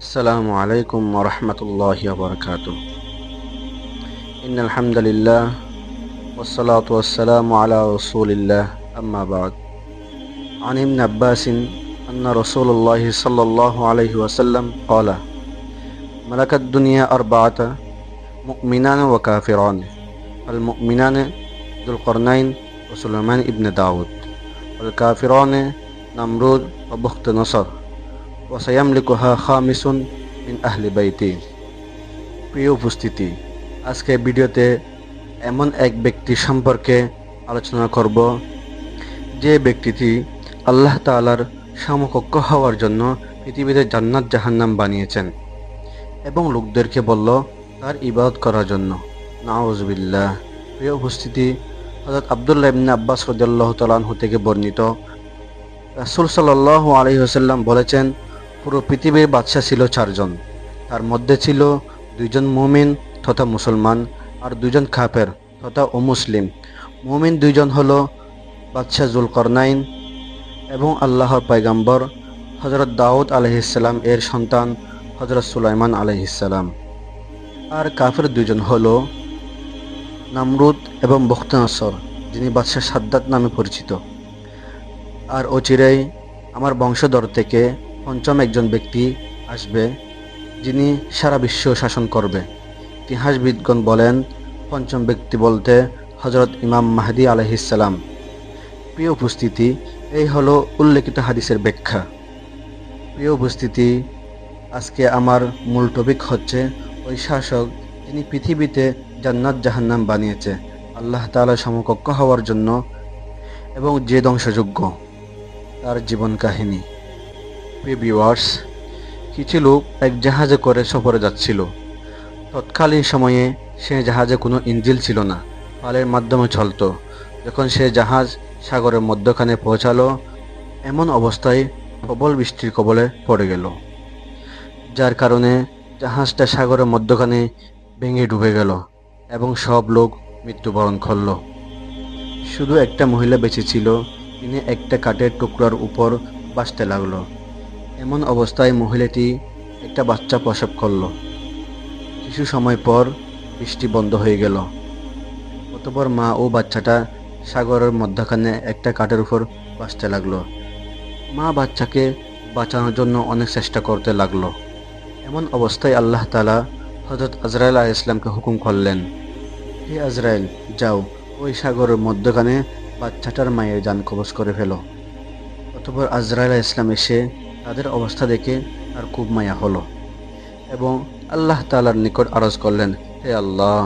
السلام عليكم ورحمة الله وبركاته. إن الحمد لله والصلاة والسلام على رسول الله أما بعد. عن ابن عباس أن رسول الله صلى الله عليه وسلم قال: ملك الدنيا أربعة: مؤمنان وكافران. المؤمنان ذو القرنين وسليمان ابن داود، والكافران نمرود وبخت نصر ওয়াসায়ামলিকুহা খামিসুন মিন আহলি বাইতি। প্রিয় উপস্থিতি, আজকে ভিডিওতে এমন এক ব্যক্তি সম্পর্কে আলোচনা করব যে ব্যক্তিটি আল্লাহ তাআলার সমকক্ষ হওয়ার জন্য পৃথিবীতে জান্নাত জাহান্নাম বানিয়েছেন এবং লোকদেরকে বলল তার ইবাদত করার জন্য। নাউযুবিল্লাহ। প্রিয় উপস্থিতি, হযরত আব্দুল্লাহ ইবনে আব্বাস রাদিয়াল্লাহু তাআলা আনহু থেকে বর্ণিত, রাসূল সাল্লাল্লাহু আলাইহি ওয়াসাল্লাম বলেছেন, পুরো পৃথিবীর বাদশা ছিল চারজন। তার মধ্যে ছিল দুইজন মুমিন তথা মুসলমান আর দুইজন কাফের তথা অমুসলিম। মুমিন দুইজন হলো বাদশা যুলকরনাইন এবং আল্লাহর পয়গম্বর হযরত দাউদ আলাইহিসসালাম এর সন্তান হযরত সুলাইমান আলাইহিসসালাম। আর কাফের দুইজন হলো নামরুদ এবং বখতনসর, যিনি বাদশা সাদ্দাত নামে পরিচিত। আর অচিরেই আমার বংশধর থেকে পঞ্চম একজন ব্যক্তি আসবে, যিনি সারা বিশ্ব শাসন করবে। ইতিহাসবিদগণ বলেন, পঞ্চম ব্যক্তি বলতে হযরত ইমাম মাহদী আলাইহিসসালাম। প্রিয় উপস্থিতি, এই হলো উল্লেখিত হাদিসের ব্যাখ্যা। প্রিয় উপস্থিতি, আজকে আমার মূল টপিক হচ্ছে ওই শাসক যিনি পৃথিবীতে জান্নাত জাহান্নাম বানিয়েছে আল্লাহ তাআলার সমকক্ষ হওয়ার জন্য এবং যে ধ্বংসযোগ্য, তার জীবন কাহিনী। প্রিয় ভিউয়ার্স, কিছু লোক এক জাহাজে করে সফরে যাচ্ছিল। তৎকালীন সময়ে সে জাহাজে কোনো ইঞ্জিন ছিল না, পালের মাধ্যমে চলত। যখন সে জাহাজ সাগরের মধ্যখানে পৌঁছালো, এমন অবস্থায় প্রবল বৃষ্টির কবলে পড়ে গেল, যার কারণে জাহাজটা সাগরের মধ্যখানে ভেঙে ডুবে গেল এবং সব লোক মৃত্যুবরণ করল। শুধু একটা মহিলা বেঁচে ছিল, তিনি একটা কাঠের টুকরার উপর বাঁচতে লাগলো। এমন অবস্থায় মহিলাটি একটা বাচ্চা প্রসব করল। কিছু সময় পর বৃষ্টি বন্ধ হয়ে গেল। অতঃপর মা ও বাচ্চাটা সাগরের মধ্যখানে একটা কাঠের উপর বাঁচতে লাগলো। মা বাচ্চাকে বাঁচানোর জন্য অনেক চেষ্টা করতে লাগলো। এমন অবস্থায় আল্লাহ তাআলা হযরত আজরাইল আলাইহিস সালামকে হুকুম করলেন, হে আজরাইল, যাও ওই সাগরের মধ্যখানে বাচ্চাটার মায়ের জান কবজ করে ফেলো। অতঃপর আজরাইল আলাইহিস সালাম এসে তাদের অবস্থা দেখে তার খুব মায়া হলো এবং আল্লাহ তাআলার নিকট আরজ করলেন, হে আল্লাহ,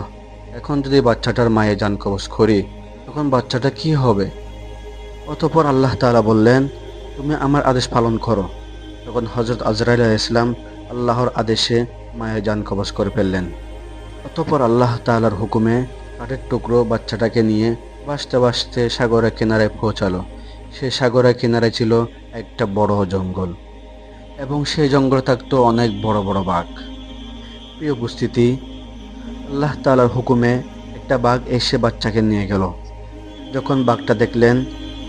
এখন যদি বাচ্চাটার মায়ের জান কবজ করি তখন বাচ্চাটা কি হবে? অতঃপর আল্লাহ তাআলা বললেন, তুমি আমার আদেশ পালন করো। তখন হযরত আজরাইল আলাইহিস সালাম আল্লাহর আদেশে মায়ের জান কবজ করে ফেললেন। অতঃপর আল্লাহ তাআলার হুকুমে কাঠের টুকরো বাচ্চাটাকে নিয়ে ভাসতে ভাসতে সাগরের কিনারে পৌঁছালো। সে সাগরের কিনারে ছিল একটা বড় জঙ্গল এবং সেই জঙ্গলে থাকতো অনেক বড় বড় বাঘ। প্রিয় উপস্থিতি, আল্লাহ তাআলার হুকুমে একটা বাঘ এসে বাচ্চাকে নিয়ে গেল। যখন বাঘটা দেখলেন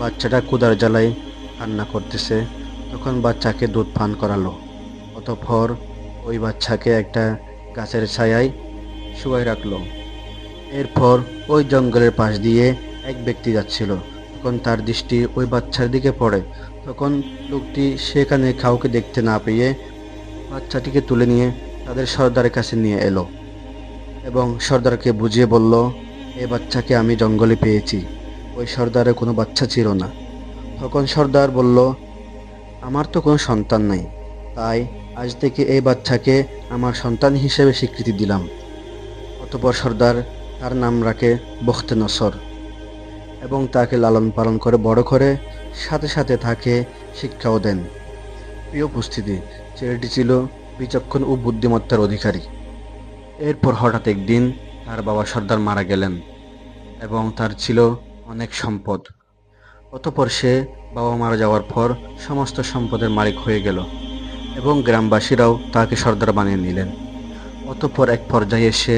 বাচ্চাটা ক্ষুধার জ্বালায় কান্না করতেছে, তখন বাচ্চাকে দুধ পান করালো। অতঃপর ওই বাচ্চাকে একটা গাছের ছায়ায় শুয়াই রাখলো। এরপর ওই জঙ্গলের পাশ দিয়ে এক ব্যক্তি যাচ্ছিল। তখন তার দৃষ্টি ওই বাচ্চার দিকে পড়ে। তখন লোকটি সেখানে কাউকে দেখতে না পেয়ে বাচ্চাটিকে তুলে নিয়ে তাদের সর্দারের কাছে নিয়ে এলো এবং সর্দারকে বুঝিয়ে বলল, এই বাচ্চাকে আমি জঙ্গলে পেয়েছি, ওই সর্দারের কোনো বাচ্চা ছিল না। তখন সর্দার বলল, আমার তো কোনো সন্তান নাই, তাই আজ থেকে এই বাচ্চাকে আমার সন্তান হিসেবে স্বীকৃতি দিলাম। অতঃপর সর্দার তার নাম রাখে বখতনসর এবং তাকে লালন পালন করে বড় করে, সাথে সাথে তাকে শিক্ষাও দেন। প্রিয় উপস্থিতি, ছেলেটি ছিল বিচক্ষণ ও বুদ্ধিমত্তার অধিকারী। এরপর হঠাৎ একদিন তার বাবা সর্দার মারা গেলেন এবং তার ছিল অনেক সম্পদ। অতঃপর সে বাবা মারা যাওয়ার পর সমস্ত সম্পদের মালিক হয়ে গেল এবং গ্রামবাসীরাও তাকে সর্দার বানিয়ে নিলেন। অতঃপর এক পর্যায়ে সে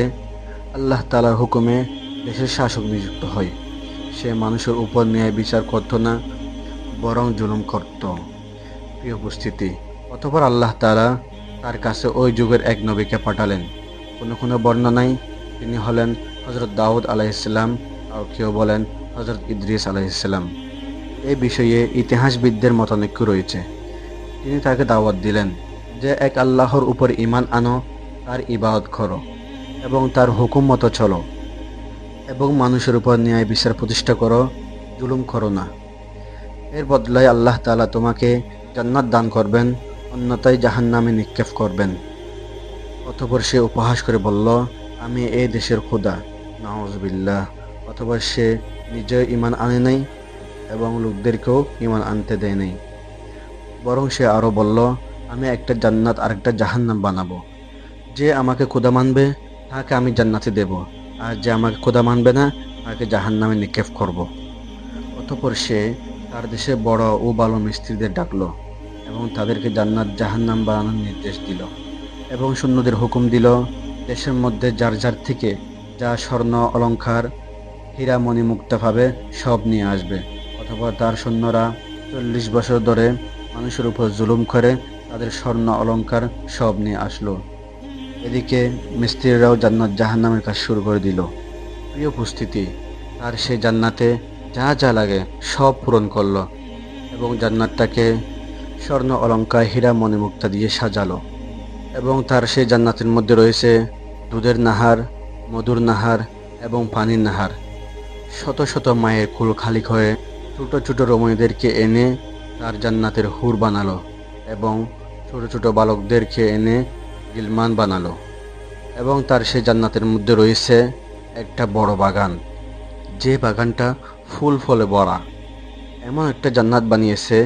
আল্লাহ তাআলার হুকুমে দেশের শাসক নিযুক্ত হয়। সে মানুষের উপর ন্যায় বিচার করত না, বরং জুলুম করত। প্রিয় উপস্থিতি, অতঃপর আল্লাহ তাআলা তার কাছে ওই যুগের এক নবীকে পাঠালেন। কোনো কোনো বর্ণনায় তিনি হলেন হযরত দাউদ আলাইহিসসালাম, আর কেউ বলেন হযরত ইদ্রিস আলাইহিসসালাম। এই বিষয়ে ইতিহাসবিদদের মতানৈক্য রয়েছে। তিনি তাকে দাওয়াত দিলেন যে এক আল্লাহর উপর ঈমান আনো, তার ইবাদত করো এবং তার হুকুম মতো চলো, এবং মানুষের উপর ন্যায় বিচার প্রতিষ্ঠা করো, জুলুম করো না। এর বদলায় আল্লাহ তাআলা তোমাকে জান্নাত দান করবেন, অন্যথায় জাহান্নামে নিক্ষেপ করবেন। অতঃপর সে উপহাস করে বলল, আমি এই দেশের খোদা। নাউযুবিল্লাহ। অতঃপর সে নিজে ঈমান আনে নাই এবং লোকদেরকেও ঈমান আনতে দেয় নাই। বরং সে আরো বলল, আমি একটা জান্নাত আর একটা জাহান্নাম বানাবো। যে আমাকে খোদা মানবে তাকে আমি জান্নাতে দেব, আর যে আমাকে খোদা মানবে না তাকে জাহান্নামে নিক্ষেপ করব। অতঃপর সে তার দেশে বড় ও ভালো মিস্ত্রিদের ডাকলো এবং তাদেরকে জান্নাত জাহান্নাম বানানোর নির্দেশ দিল, এবং সৈন্যদের হুকুম দিল দেশের মধ্যে যার যার থেকে যা স্বর্ণ অলংকার হীরা মণি মুক্তা পাবে সব নিয়ে আসবে। অথবা তার সৈন্যরা 40 বছর ধরে মানুষের উপর জুলুম করে তাদের স্বর্ণ অলংকার সব নিয়ে আসলো। এদিকে মিস্ত্রিরাও জান্নাত জাহান্নামের কাজ শুরু করে দিল। প্রিয় উপস্থিতি, তার সে জান্নাতে যা যা লাগে সব পূরণ করলো এবং জান্নাতটাকে স্বর্ণ অলংকার হীরা মণিমুক্তা দিয়ে সাজালো। এবং তার সেই জান্নাতের মধ্যে রয়েছে দুধের নাহার, মধুর নাহার এবং পানির নাহার। শত শত মায়ের কুল খালি হয়ে ছোট ছোট রমণীদেরকে এনে তার জান্নাতের হুর বানালো এবং ছোট ছোট বালকদেরকে এনে গিলমান বানালো। এবং তার সেই জান্নাতের মধ্যে রয়েছে একটা বড় বাগান, যে বাগানটা ফুল ফলে ভরা। এমন একটা জান্নাত বানিয়েছে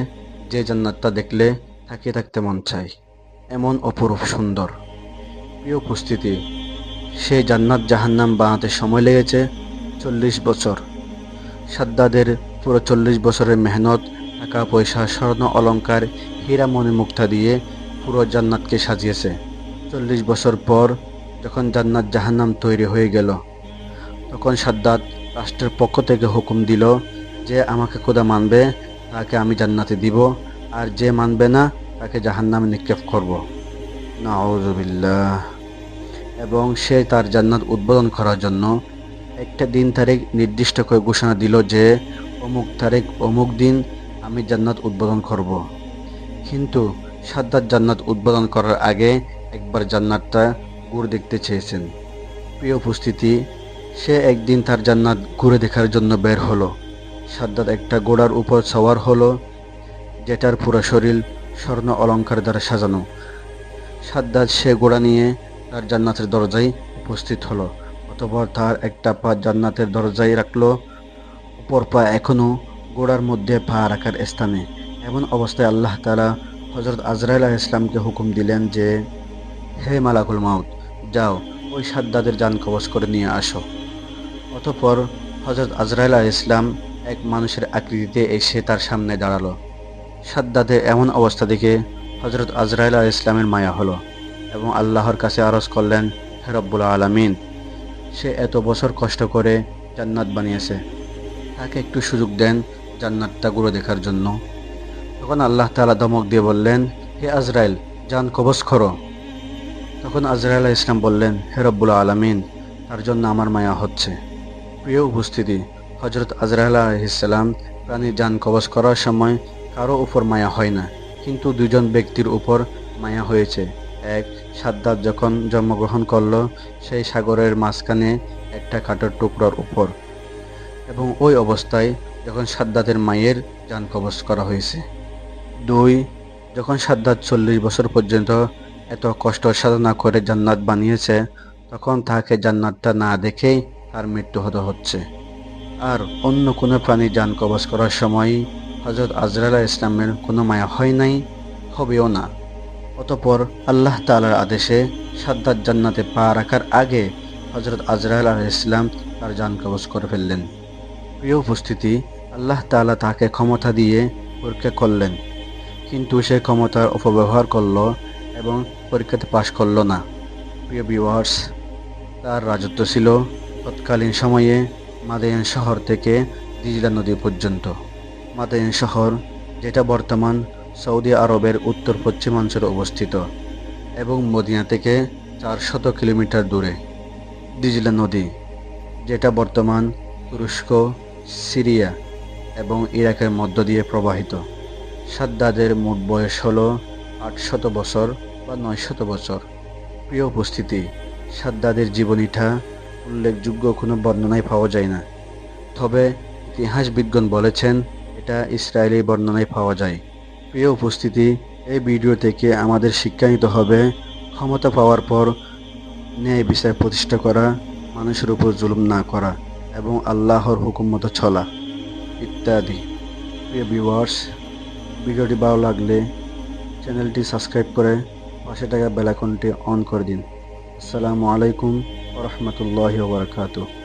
যে জান্নাতটা দেখলে তাকিয়ে থাকতে মন চায়, এমন অপরূপ সুন্দর। প্রিয় উপস্থিতি, সেই জান্নাত জাহান্নাম বানাতে সময় লেগেছে 40 বছর। সাদ্দাদের পুরো 40 বছরের মেহনত, টাকা পয়সা, স্বর্ণ অলংকার, হীরা মণিমুক্তা দিয়ে পুরো জান্নাতকে সাজিয়েছে। 40 বছর পর যখন জান্নাত জাহান্নাম তৈরি হয়ে গেল, তখন সাদ্দাত রাষ্ট্রের পক্ষ থেকে হুকুম দিল যে আমাকে খোদা মানবে তাকে আমি জান্নাতে দিব, আর যে মানবে না তাকে জাহান্নামে নিক্ষেপ করব। নাউযুবিল্লাহ। এবং সে তার জান্নাত উদ্বোধন করার জন্য একটা দিন তারিখ নির্দিষ্ট করে ঘোষণা দিল যে অমুক তারিখ অমুক দিন আমি জান্নাত উদ্বোধন করব। কিন্তু সাদ্দাত জান্নাত উদ্বোধন করার আগে একবার জান্নাতটা ঘুরে দেখতে চেয়েছেন। প্রিয় উপস্থিতি, সে একদিন তার জান্নাত ঘুরে দেখার জন্য বের হলো। সাদ্দাত একটা ঘোড়ার উপর সওয়ার হলো, যেটার পুরো শরীর স্বর্ণ অলংকার দ্বারা সাজানো। সাদ্দাত সে ঘোড়া নিয়ে তার জান্নাতের দরজায় উপস্থিত হলো। অতঃপর তার একটা পা জান্নাতের দরজায় রাখলো, অপর পা এখনো ঘোড়ার মধ্যে পা রাখার স্থানে। এমন অবস্থায় আল্লাহ তাআলা হযরত আজরাইল আলাইহিস সালামকে হুকুম দিলেন যে, হে মালাকুল মাউত, যাও ওই সাদ্দাতের জান কবজ করে নিয়ে আসো। অতঃপর হযরত আজরাইল আলাইহিস সালাম এক মানুষের আকৃতিতে এসে তার সামনে দাঁড়ালো। সাদ্দাতের এমন অবস্থা দেখে হযরত আজরাইল আলাইহিস সালামের মায়া হলো এবং আল্লাহর কাছে আরজ করলেন, হে রব্বুল আলামিন, সে এত বছর কষ্ট করে জান্নাত বানিয়েছে, তাকে একটু সুযোগ দেন জান্নাতটা ঘুরে দেখার জন্য। তখন আল্লাহ তাআলা ধমক দিয়ে বললেন, হে আজরাইল, জান কবজ করো। তখন আজরাইল আলাইহিস সালাম বললেন, হে রব্বুল আলামিন, তার জন্য আমার মায়া হচ্ছে। প্রিয় উপস্থিতি, হযরত আজরাইল আলাইহিস সালাম প্রাণীর জান কবজ করার সময় কারো উপর মায়া হয় না, কিন্তু দুজন ব্যক্তির উপর মায়া হয়েছে। এক, সাদ্দাত যখন জন্মগ্রহণ করলো সেই সাগরের মাঝখানে একটা কাঠের টুকরার উপর, এবং ওই অবস্থায় যখন সাদ্দাতের মায়ের জান কবজ করা হয়েছে। দুই, যখন সাদ্দাত 40 বছর পর্যন্ত এত কষ্ট সাধনা করে জান্নাত বানিয়েছে, তখন তাকে জান্নাতটা না দেখেই তার মৃত্যু হচ্ছে। আর অন্য কোনো প্রাণী জান কবজ করার সময় হযরত আজরাইল আলাইহিস সালামের কোনো মায়া হয় নাই, হবেও না। অতঃপর আল্লাহ তাআলার আদেশে সাদ্দাত জান্নাতে পা রাখার আগে হযরত আজরাইল আলাইহিস সালাম তার জান কবজ করে ফেললেন। প্রিয় উপস্থিতি, আল্লাহ তাআলা তাকে ক্ষমতা দিয়ে পরীক্ষা করলেন, কিন্তু সে ক্ষমতার অপব্যবহার করল এবং পরীক্ষাতে পাশ করল না। প্রিয় ভিউয়ার্স, তার রাজত্ব ছিল তৎকালীন সময়ে মাদায়েন শহর থেকে দিজলা নদী পর্যন্ত। মাদায়েন শহর, যেটা বর্তমান সৌদি আরবের উত্তর পশ্চিমাঞ্চলে অবস্থিত, এবং মদিনা থেকে 400 কিলোমিটার দূরে। দিজলা নদী, যেটা বর্তমান তুরস্ক, সিরিয়া এবং ইরাকের মধ্য দিয়ে প্রবাহিত। সাদ্দাদের মোট বয়স হল 800 বছর বা 900 বছর। প্রিয় উপস্থিতি, সাদ্দাদের জীবনীটা উল্লেখযোগ্য কোনো বর্ণনায় পাওয়া যায় না, তবে ইতিহাসবিদগণ বলেছেন এটা ইসরায়েলি বর্ণনায় পাওয়া যায়। প্রিয় উপস্থিতি, এই ভিডিও থেকে আমাদের শিক্ষা নিতে হবে ক্ষমতা পাওয়ার পর ন্যায় বিচার প্রতিষ্ঠা করা, মানুষের উপর জুলুম না করা এবং আল্লাহর হুকুম মতো চলা ইত্যাদি। প্রিয় ভিউয়ার্স, ভিডিওটি ভালো লাগলে চ্যানেলটি সাবস্ক্রাইব করে পাশে থাকা বেল আইকনটি অন করে দিন। আসসালামু আলাইকুম ওয়া রাহমাতুল্লাহি ওয়া বারাকাতুহু।